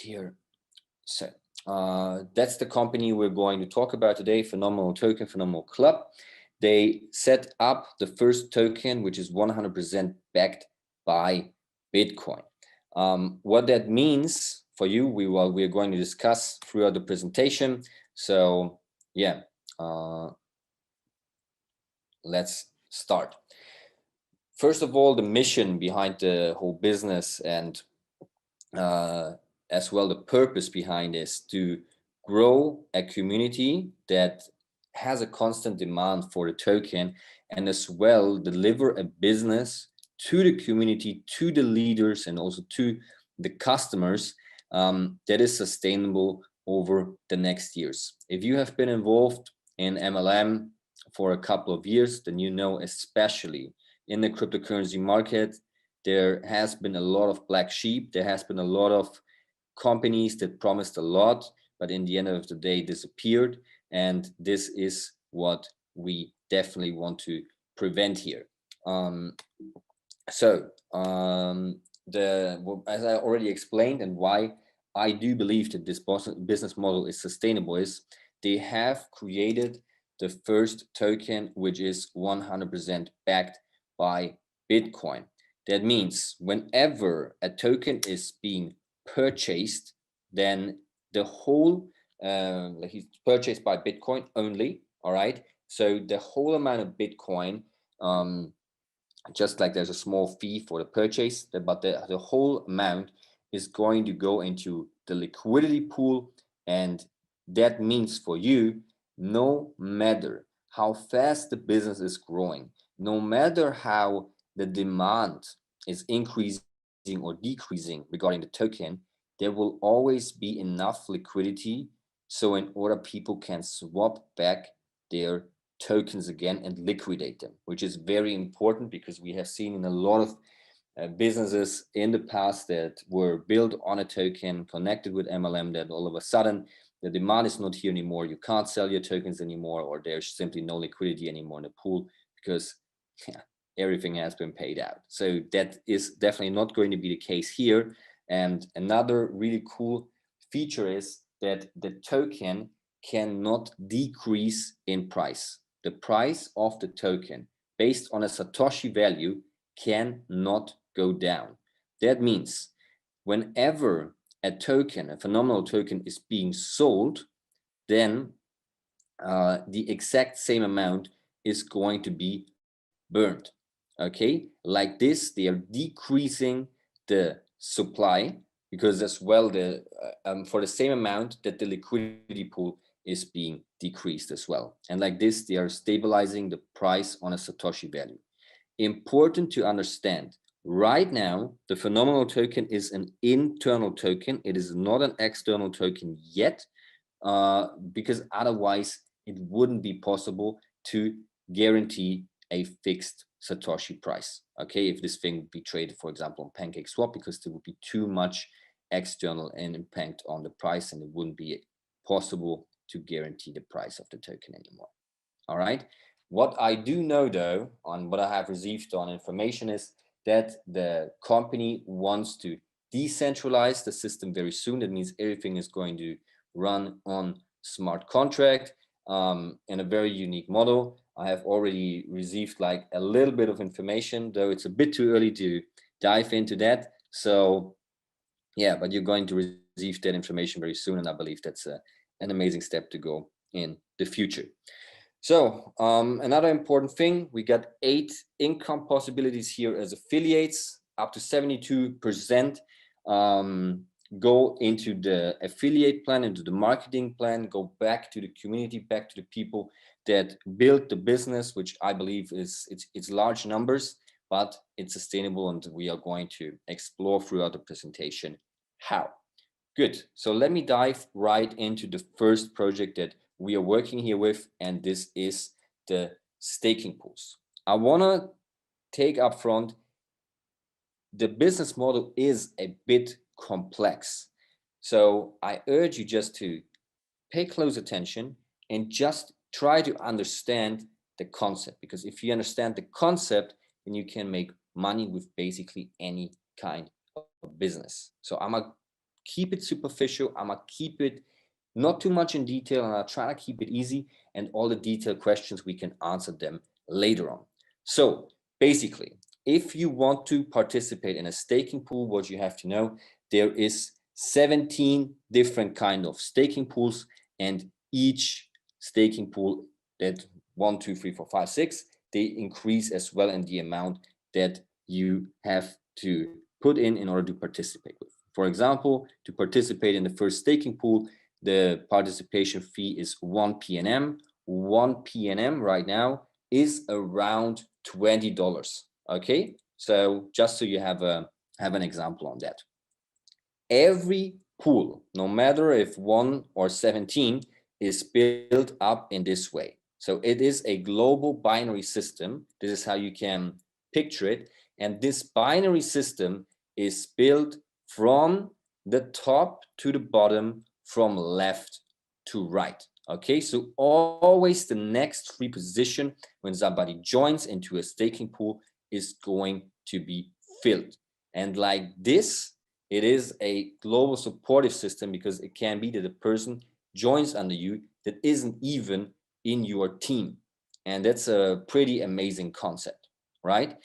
here. So that's the company we're going to talk about today, Phenomenal Token, Phenomenal Club. They set up the first token, which is 100% backed by Bitcoin. What that means for you, we're going to discuss throughout the presentation. So yeah, let's start. First of all, the mission behind the whole business and as well the purpose behind is to grow a community that has a constant demand for the token, and as well deliver a business to the community, to the leaders, and also to the customers that is sustainable over the next years. If you have been involved in MLM for a couple of years, then you know, especially in the cryptocurrency market, there has been a lot of black sheep. There has been a lot of companies that promised a lot, but in the end of the day disappeared. And this is what we definitely want to prevent here. As I already explained, and why I do believe that this business model is sustainable, is they have created the first token, which is 100% backed by Bitcoin. That means whenever a token is being purchased, then the whole like it's purchased by Bitcoin only. All right, so the whole amount of Bitcoin, just like there's a small fee for the purchase, but the whole amount is going to go into the liquidity pool. And that means for you, no matter how fast the business is growing, no matter how the demand is increasing or decreasing regarding the token, there will always be enough liquidity, so in order people can swap back their tokens again and liquidate them, which is very important, because we have seen in a lot of businesses in the past that were built on a token connected with MLM, that all of a sudden the demand is not here anymore, you can't sell your tokens anymore, or there's simply no liquidity anymore in the pool because everything has been paid out. So that is definitely not going to be the case here. And another really cool feature is that the token cannot decrease in price. The price of the token based on a Satoshi value cannot go down. That means whenever a token, a phenomenal token, is being sold, then the exact same amount is going to be burned. Okay, like this, they are decreasing the supply, because as well the for the same amount that the liquidity pool is being decreased as well. And like this, they are stabilizing the price on a Satoshi value. Important to understand, right now, the phenomenal token is an internal token. It is not an external token yet, because otherwise it wouldn't be possible to guarantee a fixed Satoshi price. Okay, if this thing would be traded, for example, on PancakeSwap, because there would be too much external impact on the price, and it wouldn't be possible to guarantee the price of the token anymore. All right. What I do know, though, on what I have received on information, is that the company wants to decentralize the system very soon. That means everything is going to run on smart contract in a very unique model. I have already received like a little bit of information, though it's a bit too early to dive into that. So yeah, but you're going to receive that information very soon, and I believe that's an amazing step to go in the future. So another important thing, we got 8 income possibilities here as affiliates. Up to 72% go into the affiliate plan, into the marketing plan, go back to the community, back to the people that built the business, which I believe is it's large numbers, but it's sustainable, and we are going to explore throughout the presentation how. Good. So let me dive right into the first project that we are working here with, and this is the staking pools. I want to take up front, the business model is a bit complex. So I urge you just to pay close attention and just try to understand the concept, because if you understand the concept, then you can make money with basically any kind of business. So I'm gonna keep it superficial. I'm gonna keep it not too much in detail, and I'll try to keep it easy, and all the detailed questions, we can answer them later on. So basically, if you want to participate in a staking pool, what you have to know, there is 17 different kind of staking pools, and each staking pool, that 1, 2, 3, 4, 5, 6, they increase as well in the amount that you have to put in order to participate with. For example, to participate in the first staking pool, the participation fee is 1 PNM. 1 PNM right now is around $20. Okay, so just so you have an example on that. Every pool, no matter if 1 or 17, is built up in this way. So it is a global binary system. This is how you can picture it. And this binary system is built from the top to the bottom, from left to right. Okay, so always the next free position when somebody joins into a staking pool is going to be filled. And like this, it is a global supportive system, because it can be that a person joins under you that isn't even in your team. And that's a pretty amazing concept, right?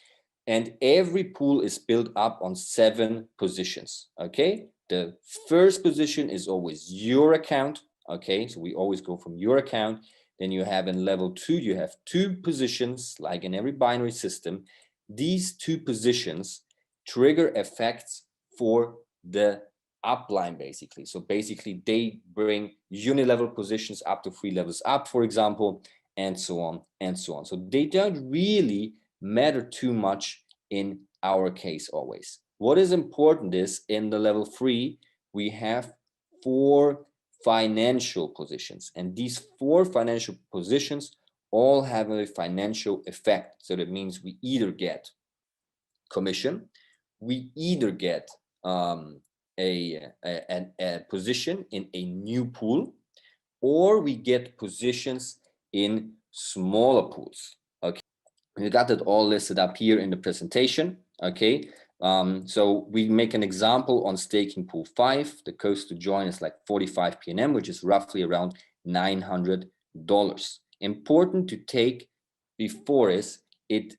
And every pool is built up on 7 positions. Okay, the first position is always your account. Okay, so we always go from your account. Then you have in level 2, you have 2 positions, like in every binary system. These 2 positions trigger effects for the upline, basically. So basically they bring unilevel positions up to 3 levels up, for example, and so on and so on. So they don't really matter too much in our case always. What is important is in the level 3, we have 4 financial positions, and these 4 financial positions all have a financial effect. So that means we either get commission, we either get a position in a new pool, or we get positions in smaller pools. Okay, we got that all listed up here in the presentation. Okay, so we make an example on staking pool 5. The cost to join is like 45 PNM, which is roughly around $900. Important to take before is it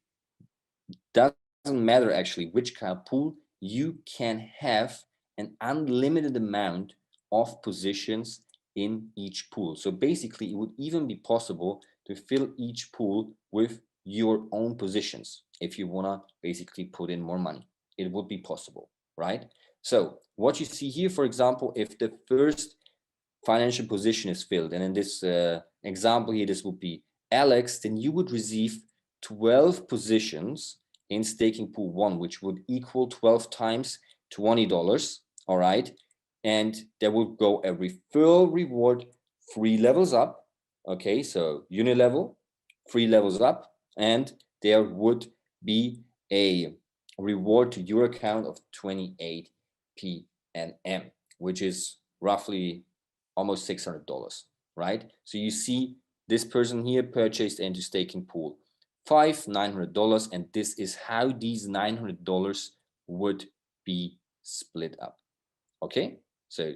doesn't matter actually which kind of pool. You can have an unlimited amount of positions in each pool. So basically it would even be possible to fill each pool with your own positions. If you want to basically put in more money, it would be possible, right? So what you see here, for example, if the first financial position is filled, and in this example here, this would be Alex, then you would receive 12 positions in staking pool 1, which would equal 12 times $20. All right, and there will go a referral reward 3 levels up. Okay, so unilevel 3 levels up, and there would be a reward to your account of 28 PNM, which is roughly almost $600, right? So you see this person here purchased into staking pool 5, $900, and this is how these $900 would be split up. Okay, so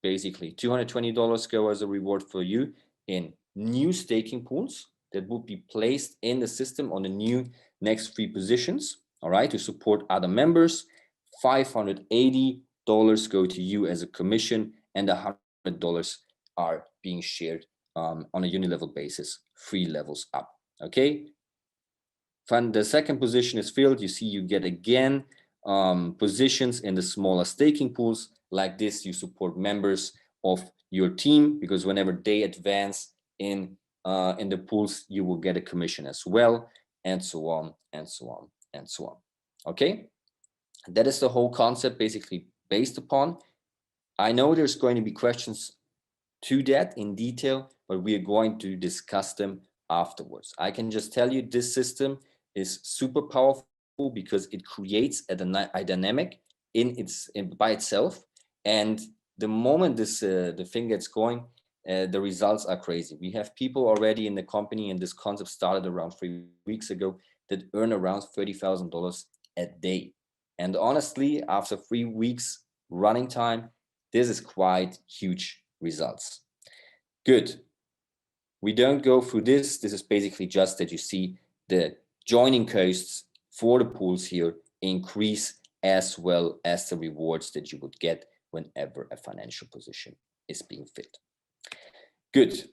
basically $220 go as a reward for you in new staking pools that would be placed in the system on the new next 3 positions, all right, to support other members. $580 go to you as a commission, and $100 are being shared on a unilevel basis, 3 levels up. Okay, when the second position is filled, you see you get again positions in the smaller staking pools. Like this, you support members of your team, because whenever they advance in the pools, you will get a commission as well, and so on and so on and so on. Okay, that is the whole concept basically based upon. I know there's going to be questions to that in detail, but we are going to discuss them afterwards. I can just tell you this system is super powerful because it creates a dynamic by itself, and the moment the thing gets going, the results are crazy. We have people already in the company, and this concept started around 3 weeks ago, that earn around $30,000 a day. And honestly, after 3 weeks running time, This is quite huge results. Good. We don't go through this. This is basically just that you see the joining costs for the pools here increase, as well as the rewards that you would get whenever a financial position is being filled. Good.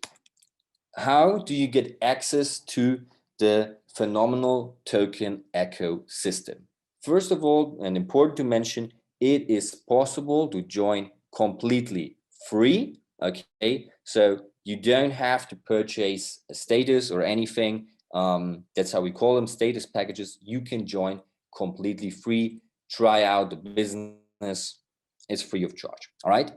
How do you get access to the phenomenal token ecosystem? First of all, and important to mention, it is possible to join completely free. Okay, so you don't have to purchase a status or anything. That's how we call them, status packages. You can join completely free, try out the business. It's free of charge. All right.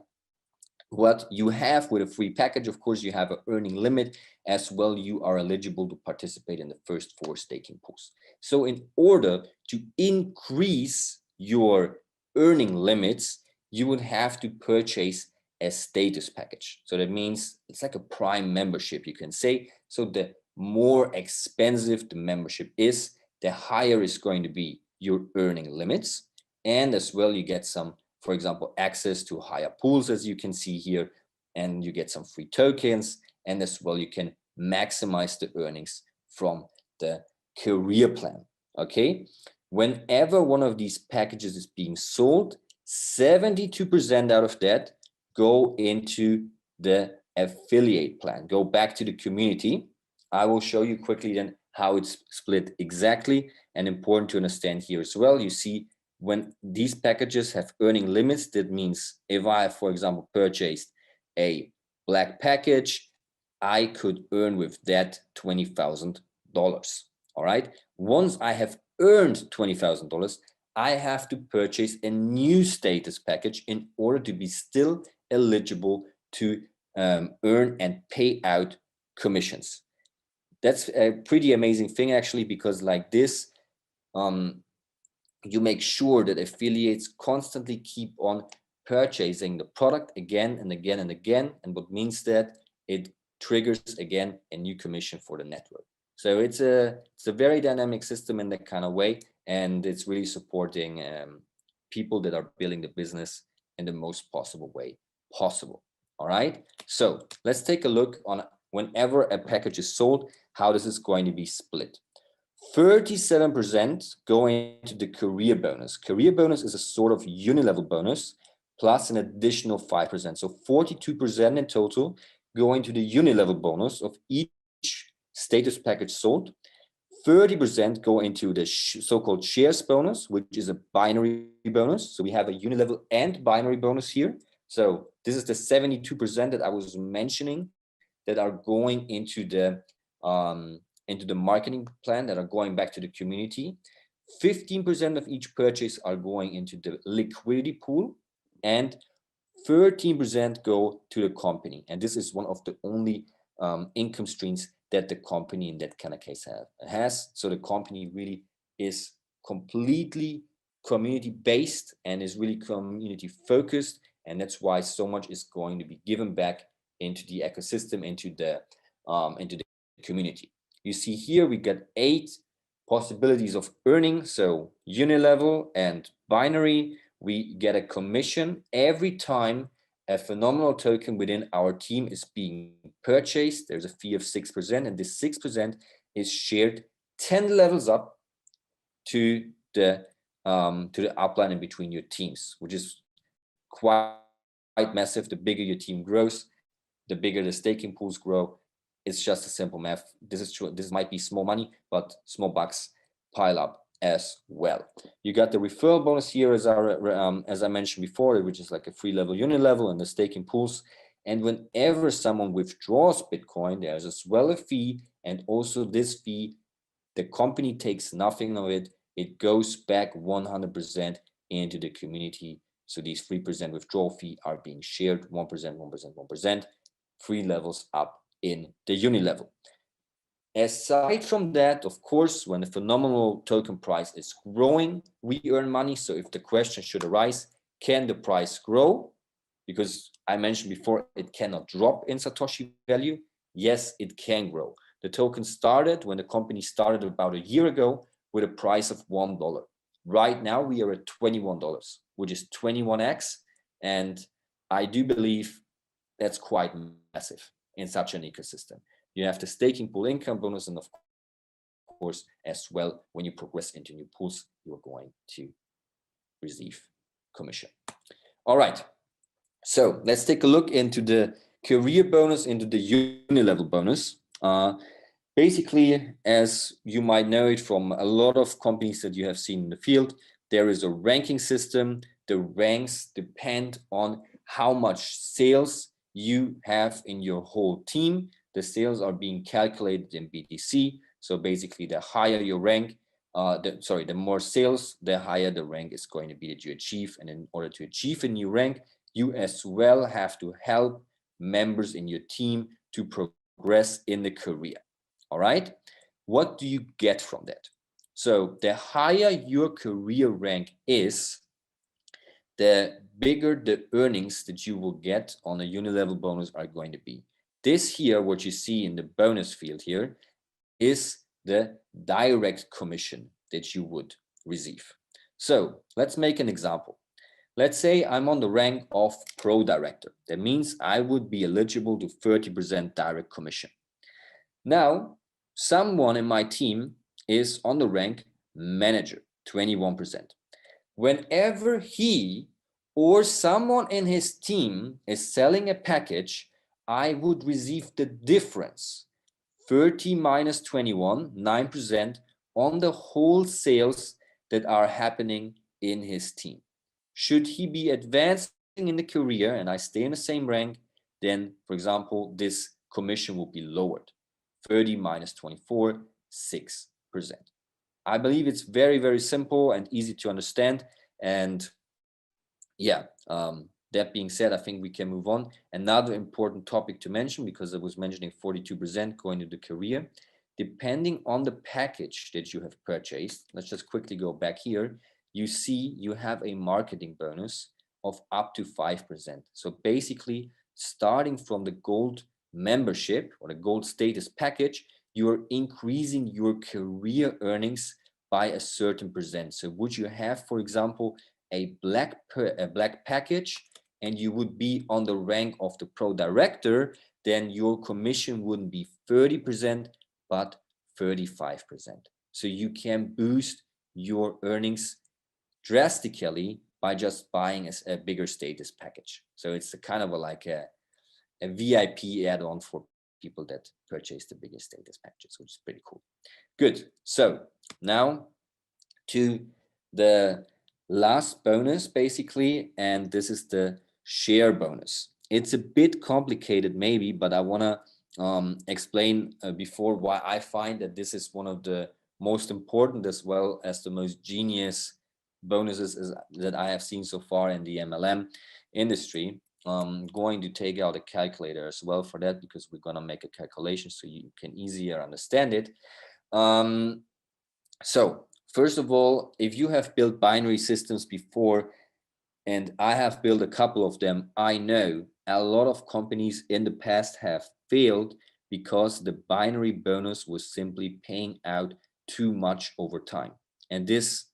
What you have with a free package, of course, you have an earning limit as well. You are eligible to participate in the first 4 staking pools. So in order to increase your earning limits, you would have to purchase a status package. So that means it's like a prime membership, you can say. So the more expensive the membership is, the higher is going to be your earning limits. And as well, you get some, for example, access to higher pools, as you can see here, and you get some free tokens. And as well, you can maximize the earnings from the career plan. Okay. Whenever one of these packages is being sold, 72% out of that go into the affiliate plan, go back to the community. I will show you quickly then how it's split exactly, and important to understand here as well. You see, when these packages have earning limits, that means if I, for example, purchased a black package, I could earn with that $20,000. All right. Once I have earned $20,000, I have to purchase a new status package in order to be still eligible to earn and pay out commissions. That's a pretty amazing thing, actually, because like this, you make sure that affiliates constantly keep on purchasing the product again and again and again. And what means that it triggers again a new commission for the network. So it's a very dynamic system in that kind of way. And it's really supporting people that are building the business in the most possible way possible. All right. So let's take a look on whenever a package is sold, how this is going to be split. 37% go into the career bonus. Career bonus is a sort of uni-level bonus plus an additional 5%. So 42% in total go into the uni-level bonus of each status package sold. 30% go into the so-called shares bonus, which is a binary bonus. So we have a uni-level and binary bonus here. So this is the 72% that I was mentioning that are going into the marketing plan, that are going back to the community. 15% of each purchase are going into the liquidity pool, and 13% go to the company. And this is one of the only income streams that the company in that kind of case has. So the company really is completely community based and is really community focused. And that's why so much is going to be given back into the ecosystem, into the community. You see here, we get 8 possibilities of earning. So uni-level and binary, we get a commission every time a phenomenal token within our team is being purchased. There's a fee of 6%, and this 6% is shared 10 levels up to the upline in between your teams, which is quite massive. The bigger your team grows, the bigger the staking pools grow. It's just a simple math. This is true. This might be small money, but small bucks pile up as well. You got the referral bonus here, as I mentioned before, which is like a free level, uni level, and the staking pools. And whenever someone withdraws Bitcoin, there's as well a fee, and also this fee, the company takes nothing of it. It goes back 100% into the community. So these 3% withdrawal fee are being shared 1%, 1%, 1%, 3 levels up in the uni level. Aside from that, of course, when the phenomenal token price is growing, we earn money. So if the question should arise, can the price grow? Because I mentioned before, it cannot drop in Satoshi value. Yes, it can grow. The token started when the company started about a year ago with a price of $1. Right now we are at $21, which is 21x. And I do believe that's quite massive in such an ecosystem. You have the staking pool income bonus, and of course, as well, when you progress into new pools, you're going to receive commission. All right, so let's take a look into the career bonus, into the uni-level bonus. Basically, as you might know it from a lot of companies that you have seen in the field, there is a ranking system. The ranks depend on how much sales you have in your whole team. The sales are being calculated in BTC. So basically, the higher your rank, the more sales, the higher the rank is going to be that you achieve. And in order to achieve a new rank, you as well have to help members in your team to progress in the career. All right, what do you get from that? So the higher your career rank is, the bigger the earnings that you will get on a uni-level bonus are going to be. This here, what you see in the bonus field here, is the direct commission that you would receive. So let's make an example. Let's say I'm on the rank of pro director. That means I would be eligible to 30% direct commission. Now, someone in my team is on the rank manager, 21%. Whenever he or someone in his team is selling a package, I would receive the difference, 30 minus 21, 9% on the whole sales that are happening in his team. Should he be advancing in the career and I stay in the same rank, then, for example, this commission will be lowered. 30 minus 24, 6%. I believe it's very, very simple and easy to understand. And yeah, that being said, I think we can move on. Another important topic to mention, because I was mentioning 42% going to the career, depending on the package that you have purchased. Let's just quickly go back here. You see you have a marketing bonus of up to 5%. So basically, starting from the gold membership or the gold status package, you're increasing your career earnings by a certain percent. So would you have, for example, a black package and you would be on the rank of the pro director, then your commission wouldn't be 30%, but 35%. So you can boost your earnings drastically by just buying a bigger status package. So it's a kind of like a VIP add-on for people that purchase the biggest status packages, which is pretty cool. Good. So now to the last bonus, basically, and this is the share bonus. It's a bit complicated maybe, but I want to explain before why I find that this is one of the most important as well as the most genius bonuses that I have seen so far in the MLM industry. I'm going to take out a calculator as well for that, because we're going to make a calculation so you can easier understand it. So first of all, if you have built binary systems before, and I have built a couple of them, I know a lot of companies in the past have failed because the binary bonus was simply paying out too much over time. And this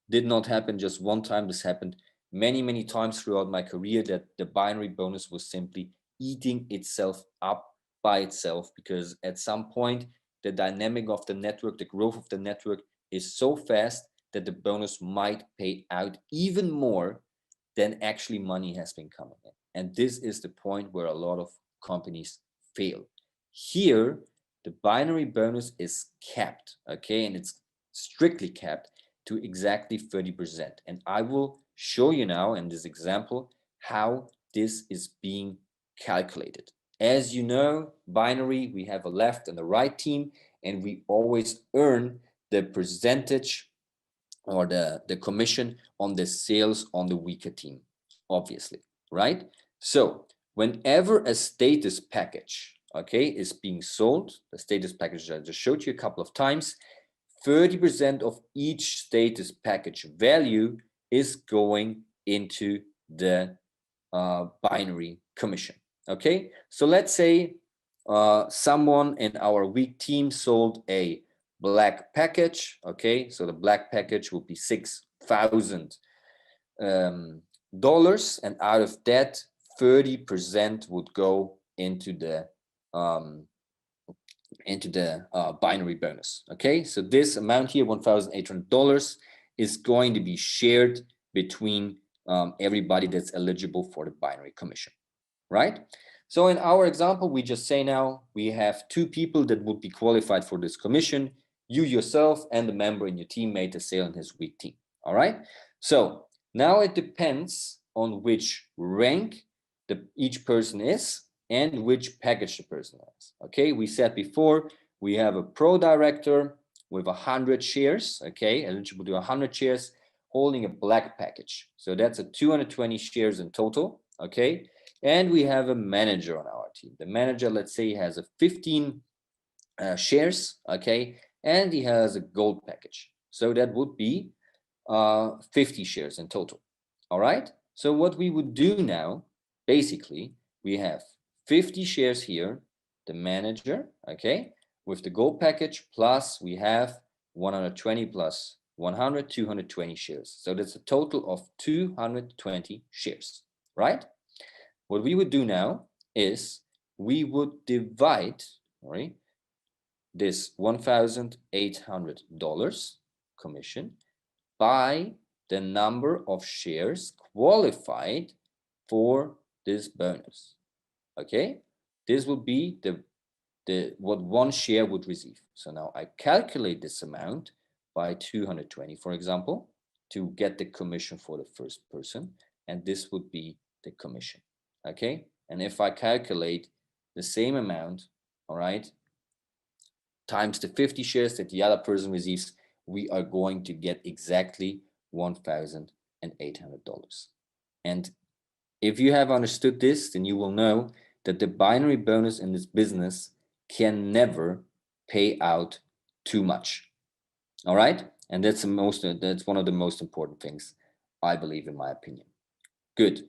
did not happen just one time. This happened many, many times throughout my career, that the binary bonus was simply eating itself up by itself, because at some point, the dynamic of the network, the growth of the network is so fast that the bonus might pay out even more than actually money has been coming in. And this is the point where a lot of companies fail. Here, the binary bonus is capped, okay? And it's strictly capped to exactly 30%. And I will show you now in this example how this is being calculated. As you know, binary, we have a left and a right team, and we always earn the percentage or the commission on the sales on the weaker team, obviously, right? So whenever a status package, okay, is being sold, the status package I just showed you a couple of times, 30% of each status package value is going into the binary commission, okay? So let's say someone in our weak team sold a black package, okay? So the black package will be $6,000, and out of that, 30% would go into the binary bonus. Okay, so this amount here, $1,800, is going to be shared between everybody that's eligible for the binary commission, right? So in our example, we just say now we have 2 people that would be qualified for this commission, you yourself and the member in your team made a sale in his weak team. All right, so now it depends on which rank each person is and which package the person has. Okay, we said before we have a pro director with 100 shares, okay, eligible to 100 shares, holding a black package. So that's a 220 shares in total, okay? And we have a manager on our team. The manager, let's say, has a 15 shares, okay, and he has a gold package. So that would be 50 shares in total. All right, so what we would do now, basically, we have 50 shares here, the manager, okay, with the gold package, plus we have 120 plus 100, 220 shares. So that's a total of 220 shares, right? What we would do now is we would divide, right, this $1,800 commission by the number of shares qualified for this bonus. Okay, this would be what one share would receive. So now I calculate this amount by 220, for example, to get the commission for the first person, and this would be the commission. Okay, and if I calculate the same amount, all right, times the 50 shares that the other person receives, we are going to get exactly $1,800. And if you have understood this, then you will know that the binary bonus in this business can never pay out too much. All right, and that's one of the most important things, I believe, in my opinion. Good.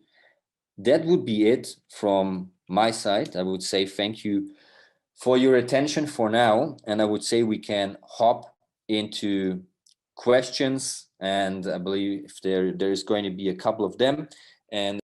That would be it from my side. I would say thank you for your attention for now, and I would say we can hop into questions, and I believe there is going to be a couple of them. And